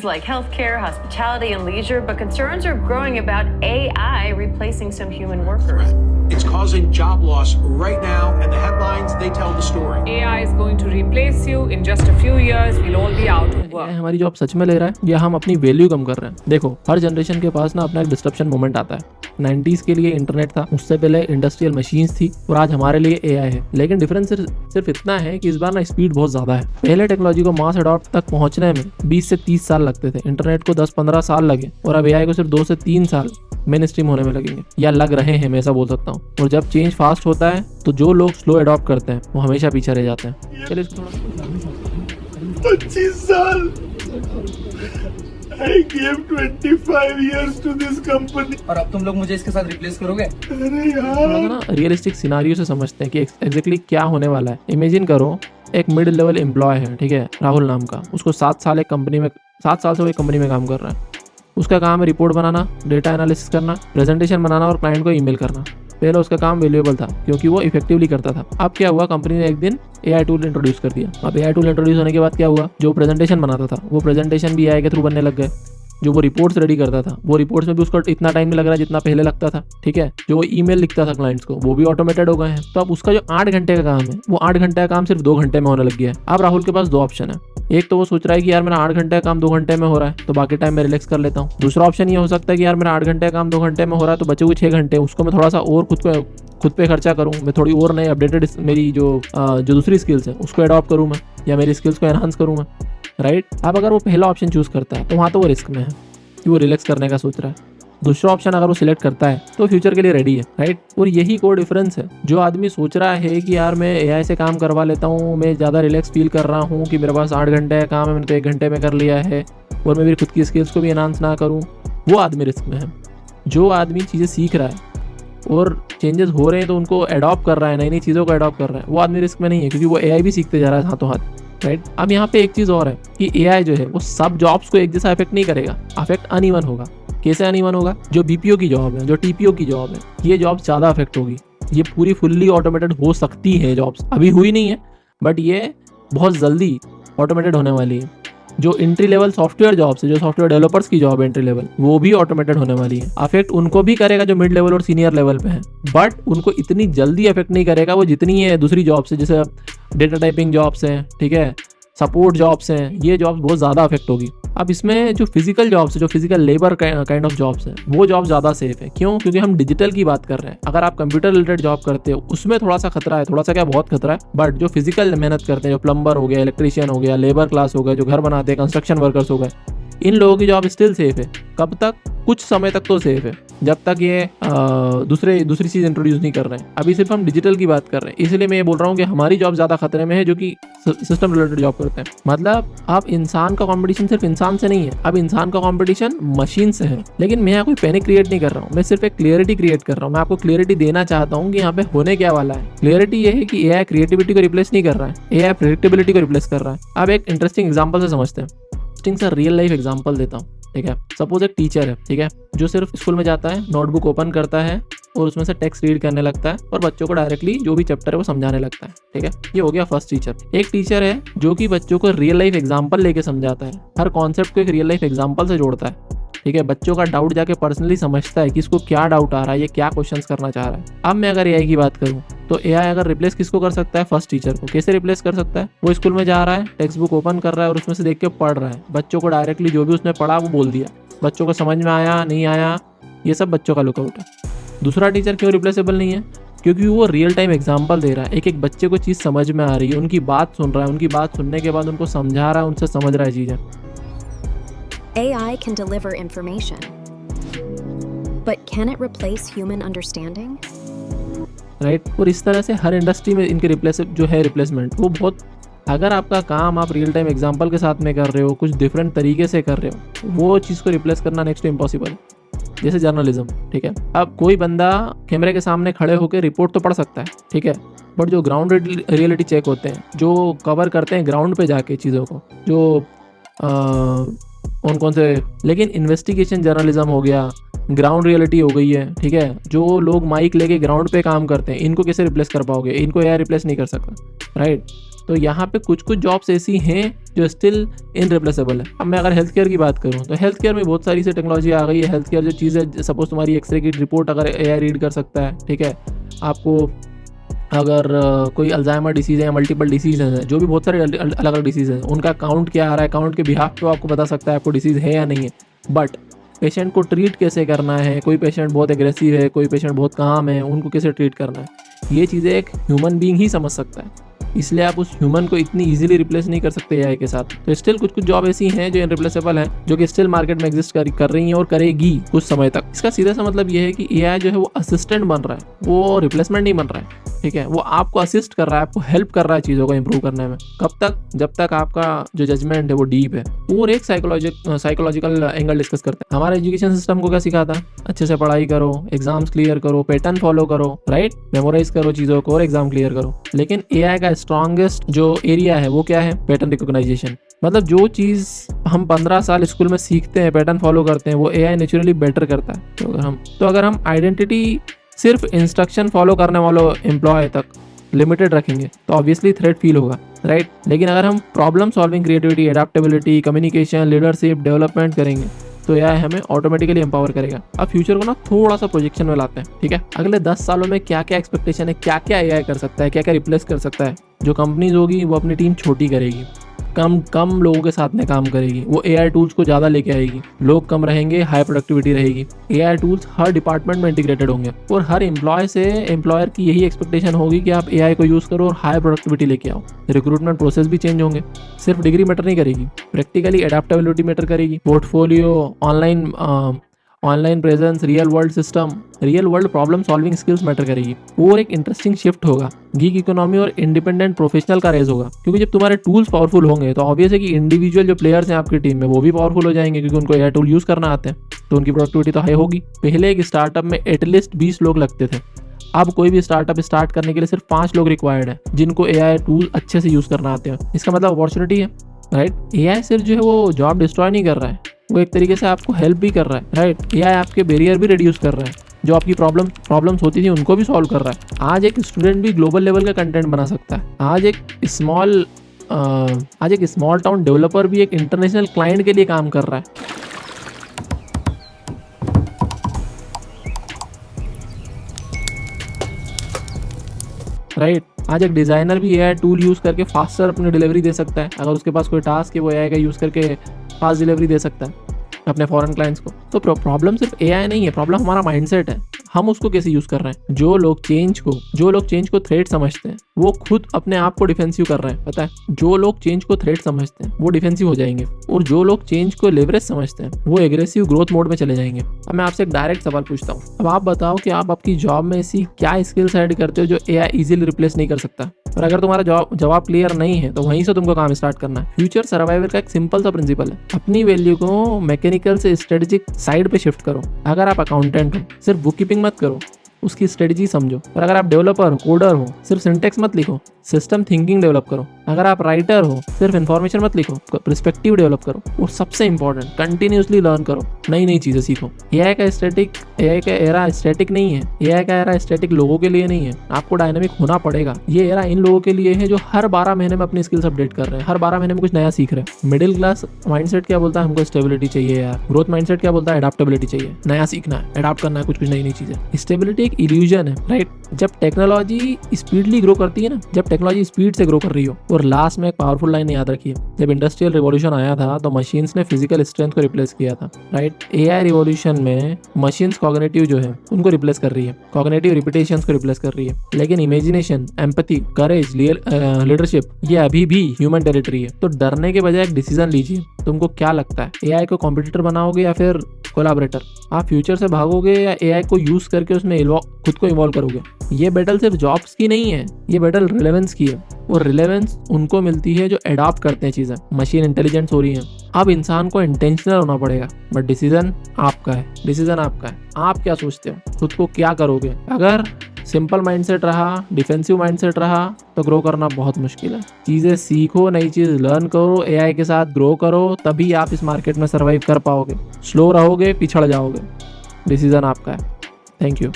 like healthcare, hospitality, and leisure, but concerns are growing about AI replacing some human workers. It's causing job loss right now, and the headlines, they tell the story. AI is going to replace you. In just a few years, we'll all be out of work. हमारी job सच में ले रहा है या हम अपनी value कम कर रहे हैं? देखो, हर जनरेशन के पास ना अपना एक डिस्ट्रप्शन मोमेंट आता है। 90s के लिए इंटरनेट था, उससे पहले इंडस्ट्रियल मशीन्स थी, और आज हमारे लिए एआई है। लेकिन डिफरेंस सिर्फ इतना है कि इस बार ना स्पीड बहुत ज्यादा है। पहले टेक्नोलॉजी को मास अडॉप्ट तक पहुंचने में 20 से 30 साल लगते थे, इंटरनेट को 10-15 साल लगे, और अब एआई को सिर्फ 2 से 3 साल मेन स्ट्रीम होने में लगेंगे, या लग रहे हैं, मैं ऐसा बोल सकता हूँ। और जब चेंज फास्ट होता है तो जो लोग स्लो अडॉप्ट करते हैं वो हमेशा पीछे रह जाते हैं। चलिए इसको थोड़ा 25 साल I gave 25 years to this company. और अब तुम लोग मुझे इसके साथ रिप्लेस करोगे? अरे यार, ना रियलिस्टिक सिनारियो से समझते हैं कि एग्जैक्टली क्या होने वाला है। इमेजिन करो, एक मिडिल लेवल एम्प्लॉय है, ठीक है, राहुल नाम का। उसको 7 साल से वो एक कंपनी में काम कर रहा है। उसका काम है रिपोर्ट बनाना, डेटा एनालिसिस करना, प्रेजेंटेशन बनाना और क्लाइंट को ईमेल करना। पहले उसका काम वैल्यूएबल था क्योंकि वो इफेक्टिवली करता था। अब क्या हुआ, कंपनी ने एक दिन एआई टूल इंट्रोड्यूस कर दिया। अब एआई टूल इंट्रोड्यूस होने के बाद क्या हुआ, जो प्रेजेंटेशन बनाता था वो प्रेजेंटेशन भी एआई के थ्रू बनने लग गए। जो वो रिपोर्ट्स रेडी करता था, वो रिपोर्ट्स में भी उसको इतना टाइम नहीं लग रहा है जितना पहले लगता था, ठीक है। जो वो ईमेल लिखता था क्लाइंट्स को, वो भी ऑटोमेटेड हो गए हैं। तो अब उसका जो 8 घंटे का काम है, वो 8 घंटे का काम सिर्फ 2 घंटे में होने लग गया है। अब राहुल के पास 2 ऑप्शन है। एक तो वो सोच रहा है कि यार मेरा 8 घंटे का काम 2 घंटे में हो रहा है, तो बाकी टाइम मैं रिलैक्स कर लेता हूँ। दूसरा ऑप्शन ये हो सकता है कि यार मेरा 8 घंटे का काम 2 घंटे में हो रहा है, तो बचे हुए 6 घंटे उसको मैं थोड़ा सा और खुद पे खर्चा करूँ, मैं थोड़ी और नई अपडेटेड मेरी जो दूसरी स्किल्स है उसको अडॉप्ट करूँ मैं, या मेरी स्किल्स को एनहांस करूँ मैं, राइट। अब अगर वो पहला ऑप्शन चूज करता है तो वहाँ तो वो रिस्क में है कि वो रिलैक्स करने का सोच रहा है। दूसरा ऑप्शन अगर वो सिलेक्ट करता है तो फ्यूचर के लिए रेडी है, राइट। और यही कोर डिफरेंस है। जो आदमी सोच रहा है कि यार मैं एआई से काम करवा लेता हूँ, मैं ज़्यादा रिलैक्स फील कर रहा हूँ कि मेरे पास 8 घंटे का काम है, मैंने तो 1 घंटे में कर लिया है, और मैं मेरी खुद की स्किल्स को भी एनहांस ना करूँ, वो आदमी रिस्क में है। जो आदमी चीज़ें सीख रहा है और चेंजेस हो रहे हैं तो उनको अडॉप्ट कर रहा है, नई नई चीज़ों को अडॉप्ट कर रहा है, वो आदमी रिस्क में नहीं है, क्योंकि वो एआई भी सीखते जा रहा है हाथों हाथ, राइट। अब यहाँ पे एक चीज़ और है कि एआई जो है वो सब जॉब्स को एक जैसा अफेक्ट नहीं करेगा, अफेक्ट अनइवन होगा। कैसे अनइवन होगा? जो बीपीओ की जॉब है, जो टीपीओ की जॉब है, ये जॉब ज़्यादा अफेक्ट होगी। ये पूरी फुल्ली ऑटोमेटेड हो सकती है जॉब्स, अभी हुई नहीं है, बट ये बहुत जल्दी ऑटोमेटेड होने वाली है। जो एंट्री लेवल सॉफ्टवेयर जॉब्स है, जो सॉफ्टवेयर डेवलपर्स की जॉब है एंट्री लेवल, वो भी ऑटोमेटेड होने वाली है। अफेक्ट उनको भी करेगा जो मिड लेवल और सीनियर लेवल पे है, बट उनको इतनी जल्दी अफेक्ट नहीं करेगा वो जितनी है दूसरी जॉब्स है, जैसे डेटा टाइपिंग जॉब्स हैं, ठीक है, सपोर्ट जॉब्स हैं। ये जॉब्स बहुत ज़्यादा अफेक्ट होगी। अब इसमें जो फिजिकल जॉब्स है, जो physical labour kind of jobs है, वो जॉब ज़्यादा सेफ है। क्यों? क्योंकि हम डिजिटल की बात कर रहे हैं। अगर आप कंप्यूटर रिलेटेड जॉब करते हो उसमें थोड़ा सा खतरा है, थोड़ा सा क्या, बहुत खतरा है। बट जो फिजिकल मेहनत करते हैं, जो प्लम्बर हो गया, इलेक्ट्रीशियन हो गया, लेबर क्लास हो गया, जो घर बनाते हैं, कंस्ट्रक्शन वर्कर्स हो गए, इन लोगों की जॉब स्टिल सेफ है। कब तक? कुछ समय तक तो सेफ है, जब तक ये दूसरी चीज़ इंट्रोड्यूस नहीं कर रहे हैं। अभी सिर्फ हम डिजिटल की बात कर रहे हैं, इसलिए मैं ये बोल रहा हूँ कि हमारी जॉब ज़्यादा खतरे में है जो कि सिस्टम रिलेटेड जॉब करते हैं। मतलब अब इंसान का कंपटीशन सिर्फ इंसान से नहीं है, अब इंसान का कंपटीशन मशीन से है। लेकिन मैं यहाँ कोई पैनिक क्रिएट नहीं कर रहा हूँ, मैं सिर्फ एक क्लियरिटी क्रिएट कर रहा हूँ। मैं आपको क्लियरिटी देना चाहता हूँ कि यहाँ पे होने क्या वाला है। क्लियरिटी ये है कि एआई क्रिएटिविटी को रिप्लेस नहीं कर रहा है, एआई प्रेडिक्टेबिलिटी को रिप्लेस कर रहा है। अब एक इंटरेस्टिंग एग्जाम्पल से समझते हैं, इंटरेस्टिंग रियल लाइफ एग्जाम्पल देता हूँ, ठीक है। सपोज एक टीचर है, ठीक है, जो सिर्फ स्कूल में जाता है, नोटबुक ओपन करता है और उसमें से टेक्स्ट रीड करने लगता है और बच्चों को डायरेक्टली जो भी चैप्टर है वो समझाने लगता है, ठीक है। ये हो गया फर्स्ट टीचर। एक टीचर है जो कि बच्चों को रियल लाइफ एग्जांपल लेके समझाता है, हर कॉन्सेप्ट को एक रियल लाइफ एग्जांपल से जोड़ता है, ठीक है। बच्चों का डाउट जाके पर्सनली समझता है कि इसको क्या डाउट आ रहा है, ये क्या क्वेश्चंस करना चाह रहा है। अब मैं अगर एआई की बात करूँ तो एआई अगर रिप्लेस किसको कर सकता है? फर्स्ट टीचर को। कैसे रिप्लेस कर सकता है? वो स्कूल में जा रहा है, टेक्स्ट बुक ओपन कर रहा है और उसमें से देख के पढ़ रहा है, बच्चों को डायरेक्टली जो भी उसने पढ़ा वो बोल दिया, बच्चों को समझ में आया नहीं आया, ये सब बच्चों का लुकआउट है। दूसरा टीचर क्यों रिप्लेसेबल नहीं है? क्योंकि वो रियल टाइम एग्जांपल दे रहा है, एक एक बच्चे को चीज़ समझ में आ रही है, उनकी बात सुन रहा है, उनकी बात सुनने के बाद उनको समझा रहा है, उनसे समझ रहा है चीज़ें। AI can deliver information, but can it replace human understanding? Right. और इस तरह से हर इंडस्ट्री में इनके रिप्लेसमेंट वो बहुत, अगर आपका काम आप रियल टाइम एग्जांपल के साथ में कर रहे हो, कुछ डिफरेंट तरीके से कर रहे हो, वो चीज़ को रिप्लेस करना नेक्स्ट टू इम्पॉसिबल है। जैसे जर्नलिज्म, ठीक है। अब कोई बंदा कैमरे के सामने खड़े होकर रिपोर्ट तो पढ़ सकता है, ठीक है, बट जो ग्राउंड रियलिटी चेक होते हैं, जो कवर करते हैं ग्राउंड पे जाके चीज़ों को, जो कौन कौन से, लेकिन इन्वेस्टिगेशन जर्नलिज्म हो गया, ग्राउंड रियलिटी हो गई है, ठीक है। जो लोग माइक लेके ग्राउंड पे काम करते हैं, इनको कैसे रिप्लेस कर पाओगे? इनको एआई रिप्लेस नहीं कर सकता, राइट। तो यहाँ पे कुछ कुछ जॉब्स ऐसी हैं जो स्टिल इनरिप्लेसेबल है। अब मैं अगर हेल्थ केयर की बात करूँ तो हेल्थ केयर में बहुत सारी सी टेक्नोलॉजी आ गई है। हेल्थ केयर जो चीज़ है, सपोज तुम्हारी एक्सरे की रिपोर्ट अगर एआई रीड कर सकता है, ठीक है। आपको अगर कोई अल्जाइमर डिसीज़ है या मल्टीपल डिसीज़ है, जो भी बहुत सारे अलग अलग डिसीज़ हैं, उनका काउंट क्या आ रहा है, काउंट के बिहाफ पे आपको बता सकता है आपको डिसीज़ है या नहीं है। बट पेशेंट को ट्रीट कैसे करना है, कोई पेशेंट बहुत एग्रेसिव है, कोई पेशेंट बहुत काम है, उनको कैसे ट्रीट करना है, ये चीज़ें एक ह्यूमन बीइंग ही समझ सकता है। इसलिए आप उस ह्यूमन को इतनी इजीली रिप्लेस नहीं कर सकते एआई के साथ। तो स्टिल कुछ कुछ जॉब ऐसी हैं जो इनरिप्लेसेबल हैं, जो कि स्टिल मार्केट में एग्जिस्ट कर रही हैं और करेगी कुछ समय तक। इसका सीधा सा मतलब ये है कि एआई जो है वो असिस्टेंट बन रहा है, वो रिप्लेसमेंट नहीं बन रहा है, ठीक है। वो आपको असिस्ट कर रहा है, आपको हेल्प कर रहा है चीज़ों को इंप्रूव करने में। कब तक? जब तक आपका जो जजमेंट है वो डीप है। और एक साइकोलॉजिकल एंगल डिस्कस करते हैं। हमारे एजुकेशन सिस्टम को क्या सिखाता है? अच्छे से पढ़ाई करो, एग्जाम्स क्लियर करो, पैटर्न फॉलो करो, राइट, मेमोराइज करो चीज़ों को और एग्जाम क्लियर करो। लेकिन एआई का स्ट्रॉन्गेस्ट जो एरिया है वो क्या है? Pattern recognization. मतलब जो चीज़ हम 15 साल स्कूल में सीखते हैं, पैटर्न फॉलो करते हैं, वो एआई नेचुरली बेटर करता है। तो अगर हम आइडेंटिटी सिर्फ इंस्ट्रक्शन फॉलो करने वालों एम्प्लॉय तक लिमिटेड रखेंगे तो ऑब्वियसली थ्रेट फील होगा, राइट। लेकिन अगर हम problem solving, creativity, adaptability, communication, leadership, development करेंगे तो यह हमें ऑटोमेटिकली एम्पावर करेगा। अब फ्यूचर को ना थोड़ा सा प्रोजेक्शन में लाते हैं, ठीक है। अगले 10 सालों में क्या क्या एक्सपेक्टेशन है, क्या क्या एआई कर सकता है, क्या क्या रिप्लेस कर सकता है। जो कंपनीज होगी वो अपनी टीम छोटी करेगी, कम लोगों के साथ में काम करेगी, वो एआई टूल्स को ज़्यादा लेके आएगी, लोग कम रहेंगे, हाई प्रोडक्टिविटी रहेगी। एआई टूल्स हर डिपार्टमेंट में इंटीग्रेटेड होंगे और हर एम्प्लॉय से एम्प्लॉयर की यही एक्सपेक्टेशन होगी कि आप एआई को यूज़ करो और हाई प्रोडक्टिविटी लेके आओ। रिक्रूटमेंट प्रोसेस भी चेंज होंगे। सिर्फ डिग्री मैटर नहीं करेगी, प्रैक्टिकली एडेप्टेबिलिटी मैटर करेगी। Portfolio, online presence, real world system, real world problem solving skills matter करेगी। और एक इंटरेस्टिंग शिफ्ट होगा, गीग इकोनॉमी और इंडिपेंडेंट प्रोफेशनल का रेज होगा। क्योंकि जब तुम्हारे टूल्स पावरफुल होंगे तो ऑब्वियस है कि इंडिविजुअल जो प्लेयर्स हैं आपकी टीम में वो भी पावरफुल हो जाएंगे, क्योंकि उनको एआई टूल यूज़ करना आते हैं, तो उनकी प्रोडक्टिविटी तो हाई होगी। पहले एक स्टार्टअप में एटलीस्ट 20 लोग लगते थे, अब कोई भी स्टार्टअप स्टार्ट करने के लिए सिर्फ 5 लोग रिक्वायर्ड है जिनको एआई टूल अच्छे से यूज़ करना आते हैं। इसका मतलब अपॉर्चुनिटी है, राइट। एआई सिर्फ जो है वो जॉब डिस्ट्रॉय नहीं कर रहा है, वो एक तरीके से आपको हेल्प भी कर रहा है, राइट। एआई आपके बैरियर भी रिड्यूस कर रहा है, जो आपकी प्रॉब्लम्स होती थी उनको भी सॉल्व कर रहा है। आज एक स्टूडेंट भी ग्लोबल लेवल का कंटेंट बना सकता है। आज एक स्मॉल टाउन डेवलपर भी एक इंटरनेशनल क्लाइंट के लिए काम कर रहा है। राइट, आज एक डिज़ाइनर भी एआई टूल यूज़ करके फास्टर अपनी डिलीवरी दे सकता है। अगर उसके पास कोई टास्क है वो एआई का यूज़ करके फास्ट डिलीवरी दे सकता है अपने फॉरेन क्लाइंट्स को। तो प्रॉब्लम सिर्फ एआई नहीं है, प्रॉब्लम हमारा माइंडसेट है, हम उसको कैसे यूज़ कर रहे हैं। जो लोग चेंज को थ्रेट समझते हैं वो खुद अपने आप को डिफेंसिव कर रहे हैं, पता है। जो लोग चेंज को थ्रेट समझते हैं वो डिफेंसिव हो जाएंगे, और जो लोग चेंज को लेवरेज समझते हैं वो एग्रेसिव ग्रोथ मोड में चले जाएंगे। अब मैं आपसे एक डायरेक्ट सवाल पूछता हूँ, अब आप बताओ कि आप आपकी जॉब में ऐसी क्या स्किल्स ऐड करते हो जो एआई इजीली रिप्लेस नहीं कर सकता। और अगर तुम्हारा जवाब क्लियर नहीं है तो वहीं से तुमको काम स्टार्ट करना है। फ्यूचर सर्वाइवल का एक सिंपल सा प्रिंसिपल है, अपनी वैल्यू को मैकेनिकल से स्ट्रेटेजिक साइड पे शिफ्ट करो। अगर आप अकाउंटेंट हो सिर्फ बुक कीपिंग मत करो, उसकी स्ट्रेटजी समझो। और अगर आप डेवलपर हो, कोडर हो, सिर्फ सिंटेक्स मत लिखो, सिस्टम थिंकिंग डेवलप करो। अगर आप राइटर हो सिर्फ इन्फॉर्मेशन मत लिखो, पर्सपेक्टिव डेवलप करो। और सबसे इंपॉर्टेंट, कंटिन्यूसली लर्न करो, नई नई चीज़ें सीखो। एआई का एरा स्टैटिक नहीं है, एआई का एरा स्टैटिक लोगों के लिए नहीं है, आपको डायनामिक होना पड़ेगा। ये एरा इन लोगों के लिए है जो हर 12 महीने में अपनी स्किल्स अपडेट कर रहे हैं, हर 12 महीने में कुछ नया सीख रहे हैं। मिडिल क्लास माइंडसेट क्या बोलता है, हमको स्टेबिलिटी चाहिए यार। ग्रोथ माइंडसेट क्या बोलता है, एडेप्टेबिलिटी चाहिए, नया सीखना है, एडाप्ट करना है कुछ नई नई चीज़ें। स्टेबिलिटी एक इल्यूजन है, राइट। जब टेक्नोलॉजी स्पीडली ग्रो करती है ना, जब टेक्नोलॉजी स्पीड से ग्रो कर रही हो। और लास्ट में एक पावरफुल लाइन याद रखिए, जब इंडस्ट्रियल रिवॉल्यूशन आया था तो मशीन्स ने फिजिकल स्ट्रेंथ को रिप्लेस किया था, राइट। एआई रिवॉल्यूशन में मशीन्स कॉग्निटिव जो है उनको रिप्लेस कर रही है, कॉग्निटिव रिपीटेशंस को रिप्लेस कर रही है। लेकिन इमेजिनेशन, एम्पैथी, करेज, लीडरशिप ये अभी भी ह्यूमन टेरिटरी है। तो डरने के बजाय एक डिसीजन लीजिए, तुमको क्या लगता है, एआई को कॉम्पिटिटर बनाओगे या फिर कोलैबोरेटर? आप फ्यूचर से भागोगे या एआई को यूज करके उसमें खुद को इन्वॉल्व करोगे? ये बैटल सिर्फ जॉब्स की नहीं है, ये बैटल रिलेवेंस की है। और रिलेवेंस उनको मिलती है जो एडॉप्ट करते हैं चीज़ें। मशीन इंटेलिजेंट हो रही है, अब इंसान को इंटेंशनल होना पड़ेगा, बट डिसीजन आपका है, डिसीजन आपका है। आप क्या सोचते हो, खुद को क्या करोगे? अगर सिंपल माइंडसेट रहा, डिफेंसिव माइंडसेट रहा तो ग्रो करना बहुत मुश्किल है। चीज़ें सीखो, नई चीज़ लर्न करो, एआई के साथ ग्रो करो, तभी आप इस मार्केट में सर्वाइव कर पाओगे। स्लो रहोगे, पिछड़ जाओगे। डिसीज़न आपका है। Thank you.